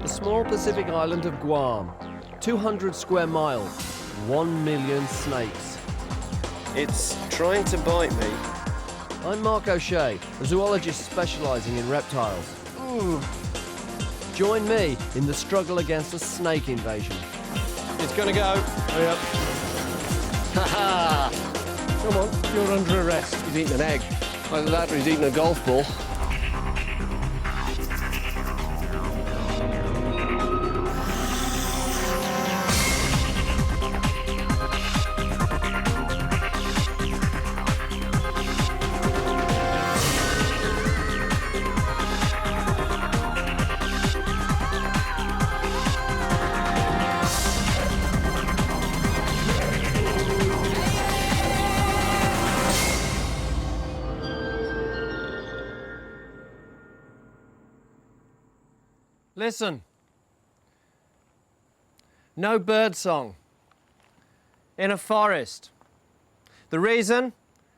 The small Pacific island of Guam, 200 square miles, 1 million snakes. It's trying to bite me. I'm Mark O'Shea, a zoologist specialising in reptiles. Join me in the struggle against a snake invasion. It's gonna go. Hurry up. Ha-ha! Come on, you're under arrest. He's eating an egg. Either that or he's eating a golf ball. Listen. No bird song. In a forest. The reason?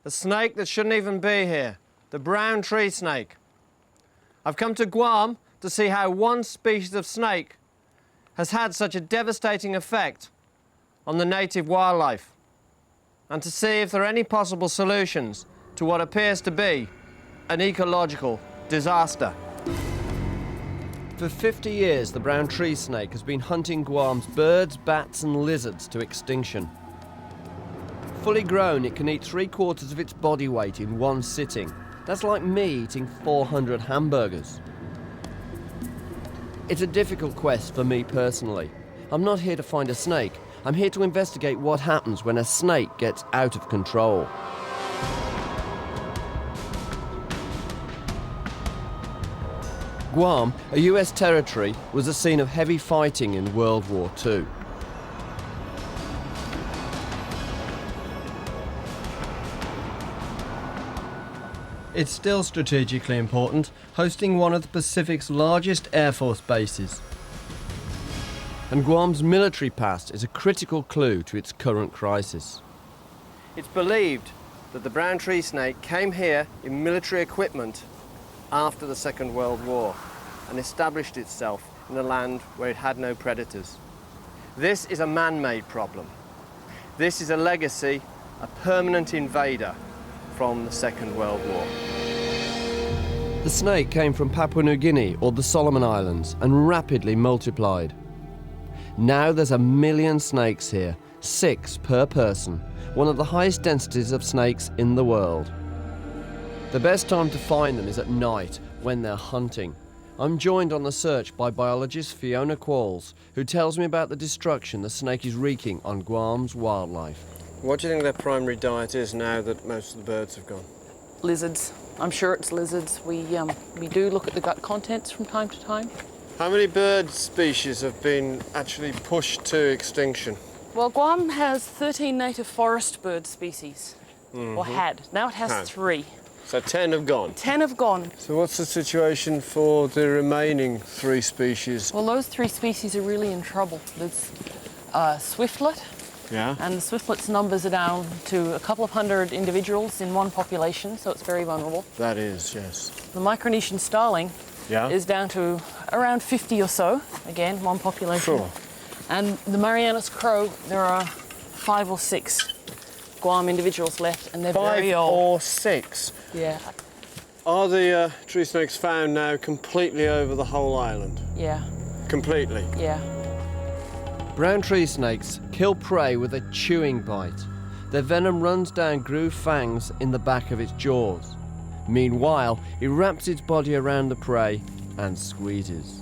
A snake that shouldn't even be here. The brown tree snake. I've come to Guam to see how one species of snake has had such a devastating effect on the native wildlife, and to see if there are any possible solutions to what appears to be an ecological disaster. For 50 years, the brown tree snake has been hunting Guam's birds, bats and lizards to extinction. Fully grown, it can eat 3/4 of its body weight in one sitting. That's like me eating 400 hamburgers. It's a difficult quest for me personally. I'm not here to find a snake. I'm here to investigate what happens when a snake gets out of control. Guam, a US territory, was a scene of heavy fighting in World War II. It's still strategically important, hosting one of the Pacific's largest Air Force bases. And Guam's military past is a critical clue to its current crisis. It's believed that the brown tree snake came here in military equipment after the Second World War and established itself in a land where it had no predators. This is a man-made problem. This is a legacy, a permanent invader from the Second World War. The snake came from Papua New Guinea or the Solomon Islands and rapidly multiplied. Now there's 1 million snakes here, 6 per person, one of the highest densities of snakes in the world. The best time to find them is at night, when they're hunting. I'm joined on the search by biologist Fiona Qualls, who tells me about the destruction the snake is wreaking on Guam's wildlife. What do you think their primary diet is now that most of the birds have gone? Lizards. I'm sure it's lizards. We do look at the gut contents from time to time. How many bird species have been actually pushed to extinction? Well, Guam has 13 native forest bird species, or had. Now it has 3. So 10 have gone? 10 have gone. So what's the situation for the remaining 3 species? Well, those 3 species are really in trouble. There's swiftlet, and the swiftlet's numbers are down to a couple of hundred individuals in one population, so it's very vulnerable. That is, yes. The Micronesian starling is down to around 50 or so, again, one population. Sure. And the Marianas crow, there are 5 or 6 Guam individuals left, and they're very old. 5 or 6? Yeah. Are the tree snakes found now completely over the whole island? Yeah. Completely? Yeah. Brown tree snakes kill prey with a chewing bite. Their venom runs down grooved fangs in the back of its jaws. Meanwhile, it wraps its body around the prey and squeezes.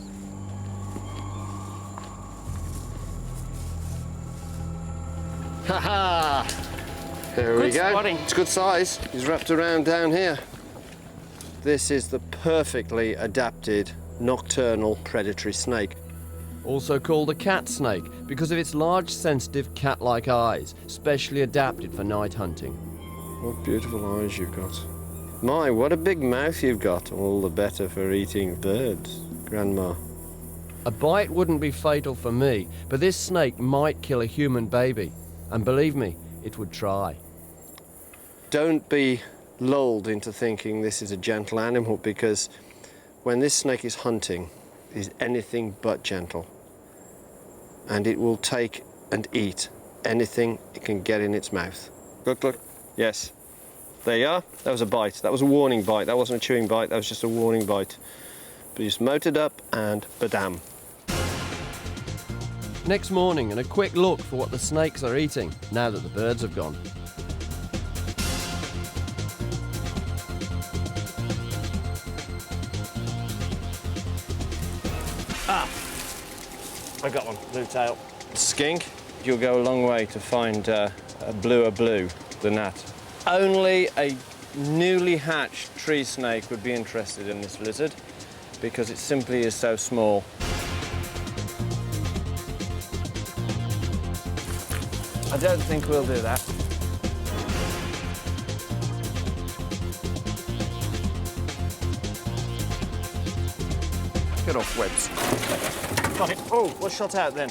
Ha-ha! Here we go. Spotting. It's good size. He's wrapped around down here. This is the perfectly adapted nocturnal predatory snake. Also called a cat snake because of its large, sensitive, cat-like eyes, specially adapted for night hunting. What beautiful eyes you've got. My, what a big mouth you've got. All the better for eating birds, Grandma. A bite wouldn't be fatal for me, but this snake might kill a human baby. And believe me, it would try. Don't be lulled into thinking this is a gentle animal, because when this snake is hunting, is anything but gentle. And it will take and eat anything it can get in its mouth. Look, look. Yes. There you are. That was a bite. That was a warning bite. That wasn't a chewing bite. That was just a warning bite. But you just motored up and badam. Next morning, and a quick look for what the snakes are eating now that the birds have gone. I got one, blue tail. Skink, you'll go a long way to find a bluer blue than that. Only a newly hatched tree snake would be interested in this lizard because it simply is so small. I don't think we'll do that. Get off webs. Got it. Oh, what's shot out then?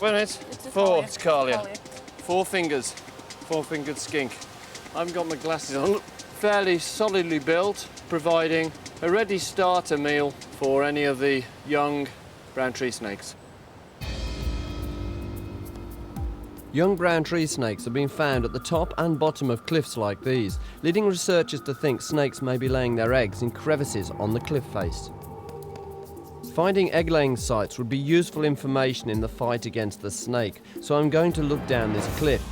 Wait a minute. Four. It's Carlia. Four-fingered skink. I haven't got my glasses on. Fairly solidly built, providing a ready starter meal for any of the young brown tree snakes. Young brown tree snakes have been found at the top and bottom of cliffs like these, leading researchers to think snakes may be laying their eggs in crevices on the cliff face. Finding egg-laying sites would be useful information in the fight against the snake, so I'm going to look down this cliff.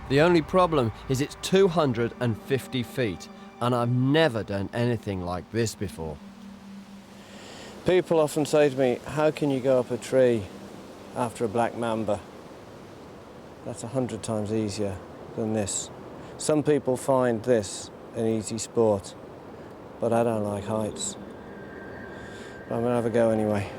The only problem is it's 250 feet, and I've never done anything like this before. People often say to me, how can you go up a tree after a black mamba? That's 100 times easier than this. Some people find this an easy sport, but I don't like heights. I'm gonna have a go anyway.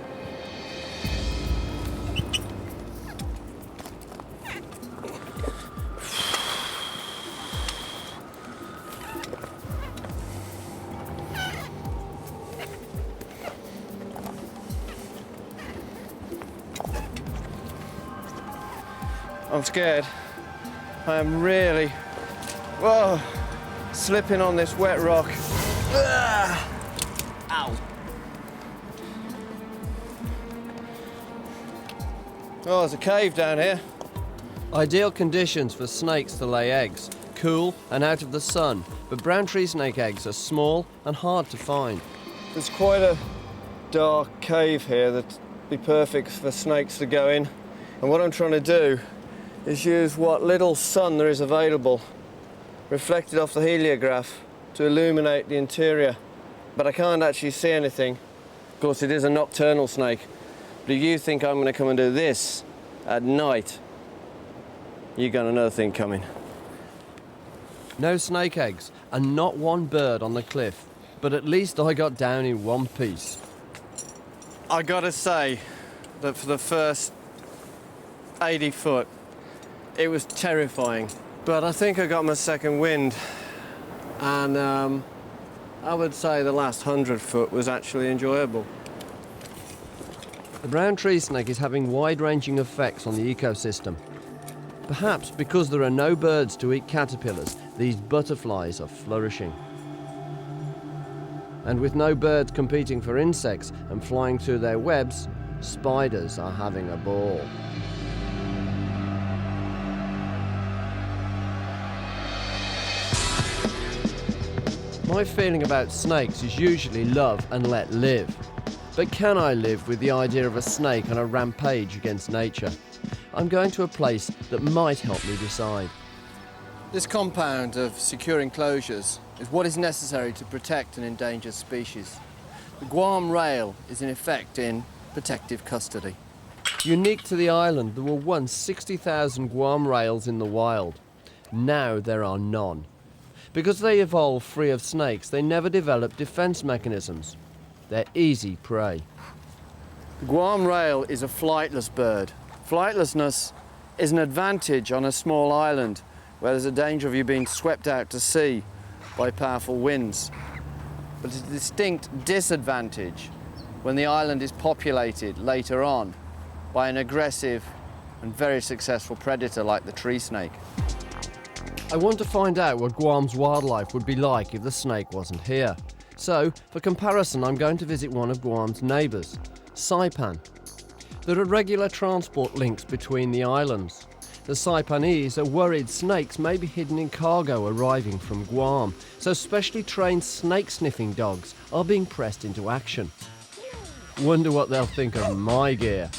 I'm scared. I am really, whoa, slipping on this wet rock. Ow. Oh, there's a cave down here. Ideal conditions for snakes to lay eggs, cool and out of the sun, but brown tree snake eggs are small and hard to find. There's quite a dark cave here that'd be perfect for snakes to go in. And what I'm trying to do is use what little sun there is available, reflected off the heliograph, to illuminate the interior. But I can't actually see anything. Of course, it is a nocturnal snake. But if you think I'm going to come and do this at night, you got another thing coming. No snake eggs and not one bird on the cliff, but at least I got down in one piece. I gotta say that for the first 80 foot, it was terrifying. But I think I got my second wind, and I would say the last 100 foot was actually enjoyable. The brown tree snake is having wide-ranging effects on the ecosystem. Perhaps because there are no birds to eat caterpillars, these butterflies are flourishing. And with no birds competing for insects and flying through their webs, spiders are having a ball. My feeling about snakes is usually love and let live. But can I live with the idea of a snake on a rampage against nature? I'm going to a place that might help me decide. This compound of secure enclosures is what is necessary to protect an endangered species. The Guam rail is in effect in protective custody. Unique to the island, there were once 60,000 Guam rails in the wild. Now there are none. Because they evolved free of snakes, they never developed defense mechanisms. They're easy prey. The Guam rail is a flightless bird. Flightlessness is an advantage on a small island where there's a danger of you being swept out to sea by powerful winds. But it's a distinct disadvantage when the island is populated later on by an aggressive and very successful predator like the tree snake. I want to find out what Guam's wildlife would be like if the snake wasn't here. So, for comparison, I'm going to visit one of Guam's neighbours, Saipan. There are regular transport links between the islands. The Saipanese are worried snakes may be hidden in cargo arriving from Guam, so specially trained snake-sniffing dogs are being pressed into action. Wonder what they'll think of my gear.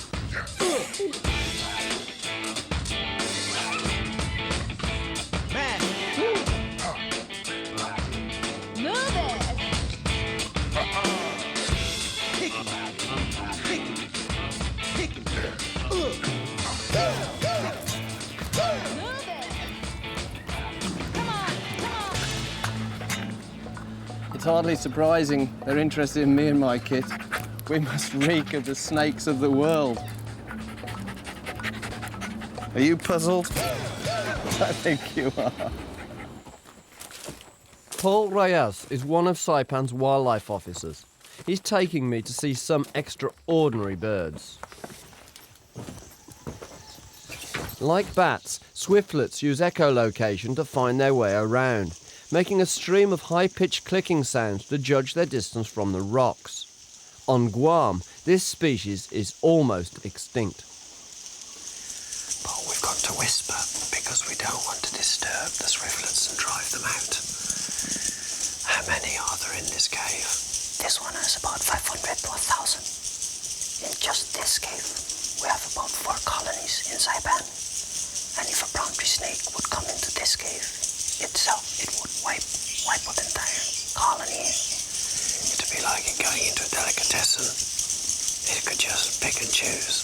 It's hardly surprising they're interested in me and my kit. We must reek of the snakes of the world. Are you puzzled? I think you are. Paul Reyes is one of Saipan's wildlife officers. He's taking me to see some extraordinary birds. Like bats, swiftlets use echolocation to find their way around, making a stream of high-pitched clicking sounds to judge their distance from the rocks. On Guam, this species is almost extinct. But we've got to whisper because we don't want to disturb the swiftlets and drive them out. How many are there in this cave? This one has about 500 to 1,000. In just this cave, we have about 4 colonies in Saipan. And if a brown tree snake would come into this cave itself, it would wipe out the entire colony. It'd be like it going into a delicatessen. It could just pick and choose.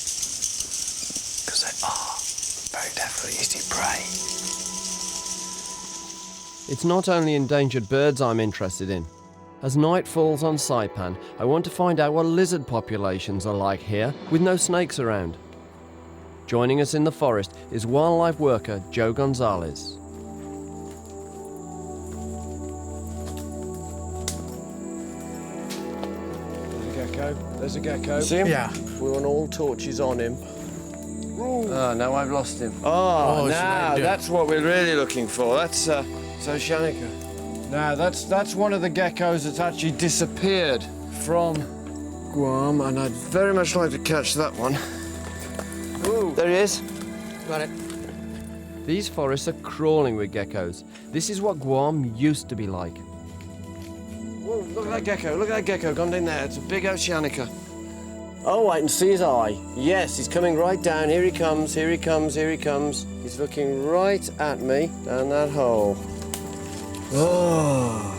Because they are very definitely easy prey. It's not only endangered birds I'm interested in. As night falls on Saipan, I want to find out what lizard populations are like here, with no snakes around. Joining us in the forest is wildlife worker Joe Gonzalez. There's a gecko. See him? Yeah. We want all torches on him. Oh, now I've lost him. Oh, now that's what we're really looking for. That's Oceanica. Now, that's one of the geckos that's actually disappeared from Guam, and I'd very much like to catch that one. Ooh. There he is. Got it. These forests are crawling with geckos. This is what Guam used to be like. Whoa, look at that gecko. Look at that gecko gone in there. It's a big Oceanica. Oh, I can see his eye. Yes, he's coming right down. Here he comes, here he comes, here he comes. He's looking right at me down that hole. Oh.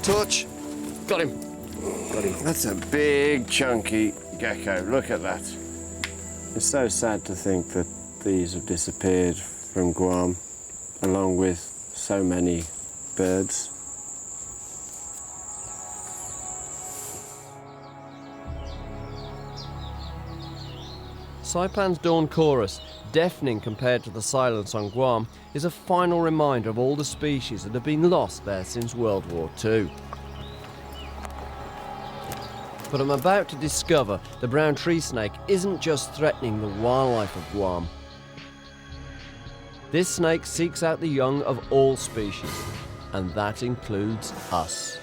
Torch. Got him. Got him. That's a big, chunky gecko. Look at that. It's so sad to think that these have disappeared from Guam, along with so many birds. Saipan's dawn chorus, deafening compared to the silence on Guam, is a final reminder of all the species that have been lost there since World War II. But I'm about to discover the brown tree snake isn't just threatening the wildlife of Guam. This snake seeks out the young of all species, and that includes us.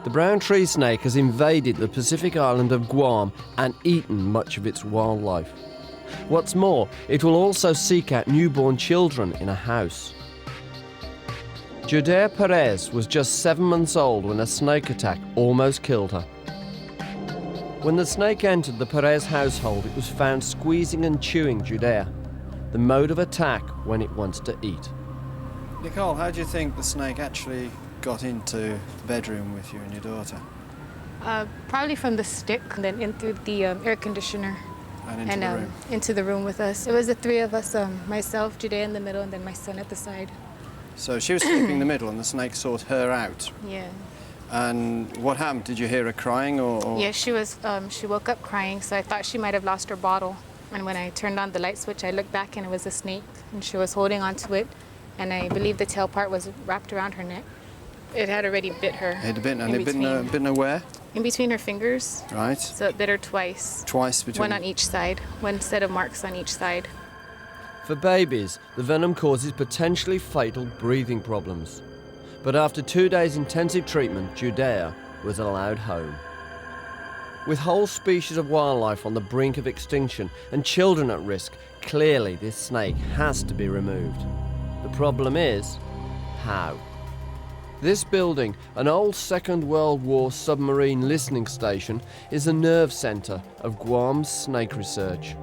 The brown tree snake has invaded the Pacific island of Guam and eaten much of its wildlife. What's more, it will also seek out newborn children in a house. Judea Perez was just 7 months old when a snake attack almost killed her. When the snake entered the Perez household, it was found squeezing and chewing Judea, the mode of attack when it wants to eat. Nicole, how do you think the snake actually got into the bedroom with you and your daughter? Probably from the stick, and then in through the air conditioner. And into the room? Into the room with us. It was the 3 of us, myself, Judea in the middle, and then my son at the side. So she was sleeping in the middle and the snake sought her out. Yeah. And what happened? Did you hear her crying or? Yeah, she woke up crying, so I thought she might have lost her bottle. And when I turned on the light switch, I looked back and it was a snake, and she was holding onto it, and I believe the tail part was wrapped around her neck. It had already bit her. It had bitten, and it bitten her where? In between her fingers. Right. So it bit her twice. Twice between? One on each side. One set of marks on each side. For babies, the venom causes potentially fatal breathing problems. But after 2 days intensive treatment, Judea was allowed home. With whole species of wildlife on the brink of extinction and children at risk, clearly this snake has to be removed. The problem is, how? This building, an old Second World War submarine listening station, is the nerve centre of Guam's snake research.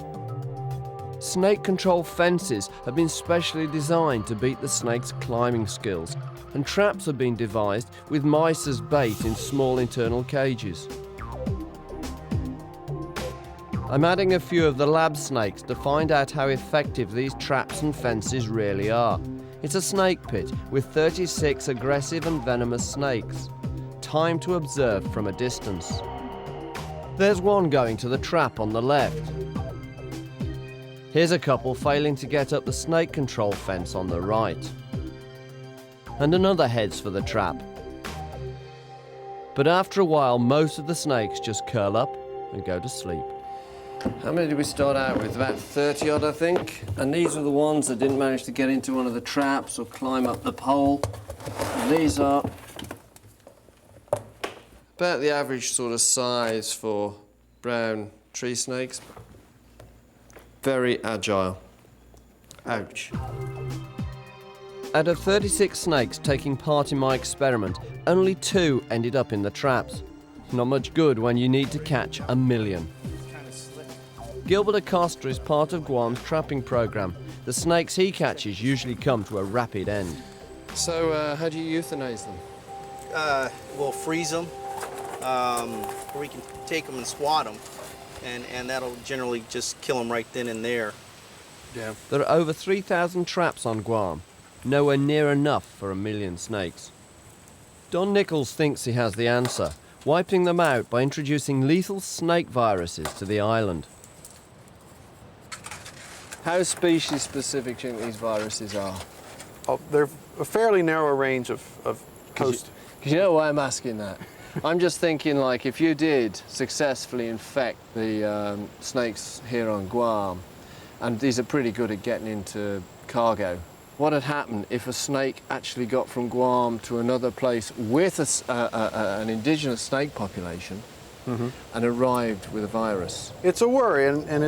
Snake control fences have been specially designed to beat the snake's climbing skills, and traps have been devised with mice as bait in small internal cages. I'm adding a few of the lab snakes to find out how effective these traps and fences really are. It's a snake pit with 36 aggressive and venomous snakes. Time to observe from a distance. There's one going to the trap on the left. Here's a couple failing to get up the snake control fence on the right. And another heads for the trap. But after a while, most of the snakes just curl up and go to sleep. How many did we start out with? About 30 odd, I think. And these are the ones that didn't manage to get into one of the traps or climb up the pole. And these are about the average sort of size for brown tree snakes. Very agile. Ouch. Out of 36 snakes taking part in my experiment, only 2 ended up in the traps. Not much good when you need to catch 1 million. Gilbert Acosta is part of Guam's trapping program. The snakes he catches usually come to a rapid end. So, how do you euthanize them? We'll freeze them, or we can take them and swat them, and that'll generally just kill them right then and there. Yeah. There are over 3,000 traps on Guam, nowhere near enough for 1 million snakes. Don Nichols thinks he has the answer, wiping them out by introducing lethal snake viruses to the island. How species specific do you think these viruses are? Oh, they're a fairly narrow range of host. Because you know why I'm asking that? I'm just thinking, like, if you did successfully infect the snakes here on Guam, and these are pretty good at getting into cargo, what had happened if a snake actually got from Guam to another place with an indigenous snake population and arrived with a virus? It's a worry, and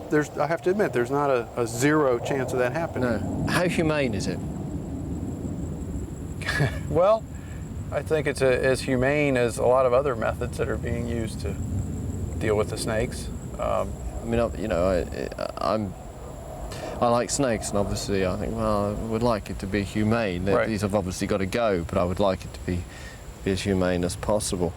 there's, I have to admit, there's not a zero chance of that happening. No. How humane is it? Well, I think it's as humane as a lot of other methods that are being used to deal with the snakes. I mean, you know, I like snakes, and obviously I think, well, I would like it to be humane. Right. These have obviously got to go, but I would like it to be as humane as possible.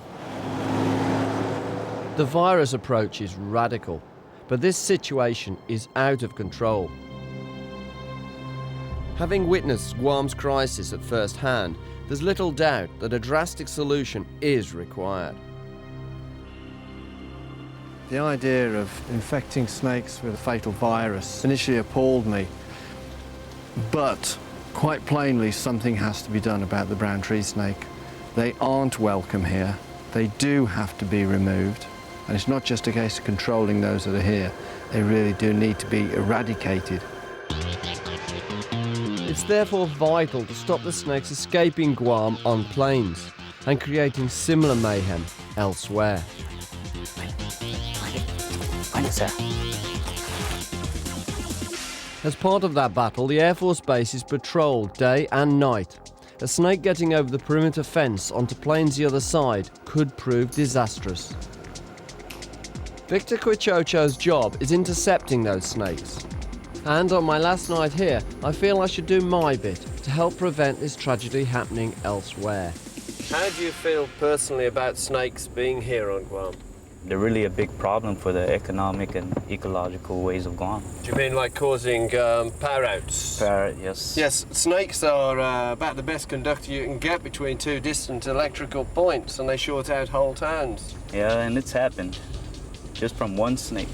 The virus approach is radical, but this situation is out of control. Having witnessed Guam's crisis at first hand, there's little doubt that a drastic solution is required. The idea of infecting snakes with a fatal virus initially appalled me, but quite plainly something has to be done about the brown tree snake. They aren't welcome here. They do have to be removed, and it's not just a case of controlling those that are here. They really do need to be eradicated. It's therefore vital to stop the snakes escaping Guam on planes and creating similar mayhem elsewhere. As part of that battle, the Air Force Base is patrolled day and night. A snake getting over the perimeter fence onto planes the other side could prove disastrous. Victor Quichocho's job is intercepting those snakes. And on my last night here, I feel I should do my bit to help prevent this tragedy happening elsewhere. How do you feel personally about snakes being here on Guam? They're really a big problem for the economic and ecological ways of Guam. Do you mean like causing power outs? Yes. Yes, snakes are about the best conductor you can get between two distant electrical points, and they short out whole towns. Yeah, and it's happened. Just from one snake.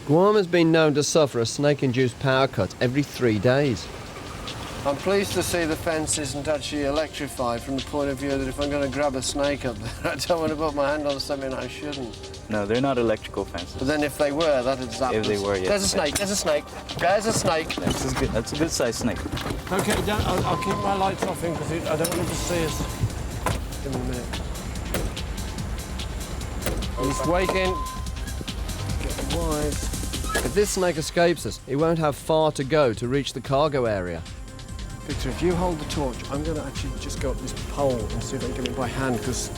Guam has been known to suffer a snake-induced power cut every 3 days. I'm pleased to see the fence isn't actually electrified from the point of view that if I'm going to grab a snake up there, I don't want to put my hand on something I shouldn't. No, they're not electrical fences. But then if they were, that'd zap If they us. were, yes. There's a snake, there's a snake, there's a snake. That's a good sized snake. OK, I'll keep my lights off him because I don't want him to see us. Give him a minute. He's waking. Get wise. If this snake escapes us, it won't have far to go to reach the cargo area. Victor, if you hold the torch, I'm going to actually just go up this pole and see if I can get him by hand, because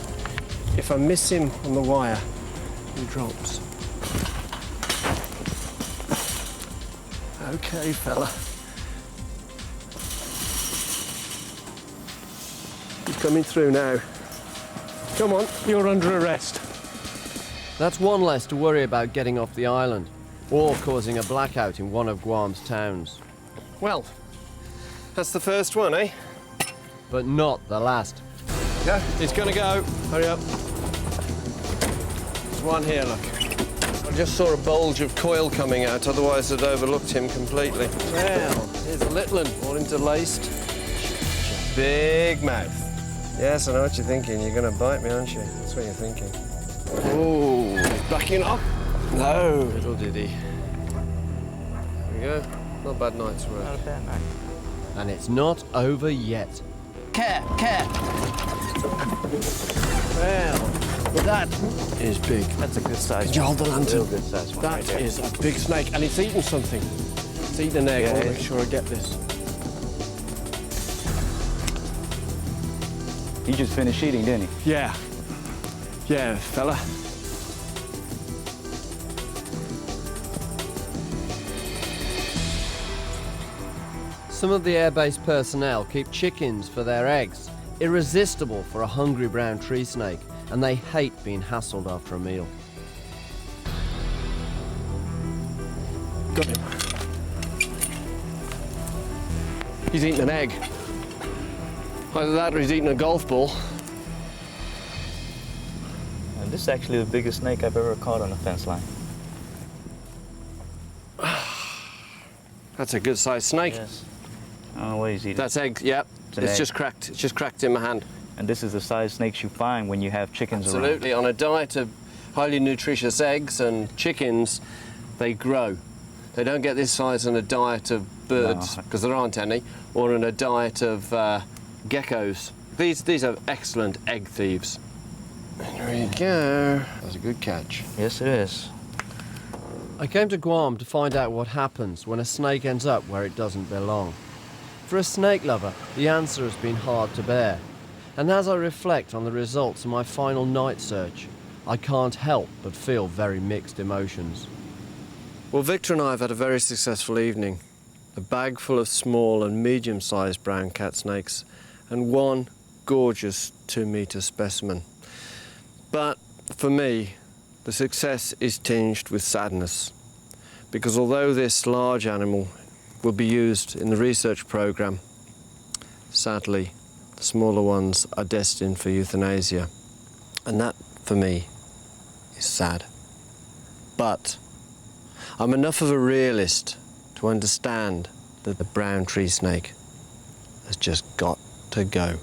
if I miss him on the wire, he drops. OK, fella. He's coming through now. Come on, you're under arrest. That's one less to worry about getting off the island, or causing a blackout in one of Guam's towns. Well, that's the first one, eh? But not the last. Yeah, he's gonna go. Hurry up. There's one here, look. I just saw a bulge of coil coming out, otherwise I'd overlooked him completely. Well, here's a little one, all interlaced. Big mouth. Yes, I know what you're thinking. You're gonna bite me, aren't you? That's what you're thinking. Oh, he's backing off. No, little did he. There we go. Not a bad night's work. Not a bad night. And it's not over yet. Care. Well, that is big. That's a good size. Could you hold the lantern? Real good size one. That right there. is a big snake, and it's eating something. It's eating an egg. Yeah, I'll make sure I get this. He just finished eating, didn't he? Yeah, fella. Some of the airbase personnel keep chickens for their eggs, irresistible for a hungry brown tree snake, and they hate being hassled after a meal. Got him. He's eating an egg. Either that or he's eating a golf ball. And this is actually the biggest snake I've ever caught on a fence line. That's a good sized snake. Yes. I don't know what he's eating. That's egg, yep. an It's egg. just cracked. It's just cracked in my hand. And this is the size snakes you find when you have chickens around. Absolutely. On a diet of highly nutritious eggs and chickens, they grow. They don't get this size on a diet of birds, No. because there aren't any, or on a diet of geckos. These are excellent egg thieves. And there you go. That's a good catch. Yes, it is. I came to Guam to find out what happens when a snake ends up where it doesn't belong. For a snake lover, the answer has been hard to bear. And as I reflect on the results of my final night search, I can't help but feel very mixed emotions. Well, Victor and I have had a very successful evening. A bag full of small and medium-sized brown cat snakes and one gorgeous 2-metre specimen. But for me, the success is tinged with sadness, because although this large animal will be used in the research programme, sadly, the smaller ones are destined for euthanasia. And that, for me, is sad. But I'm enough of a realist to understand that the brown tree snake has just got to go.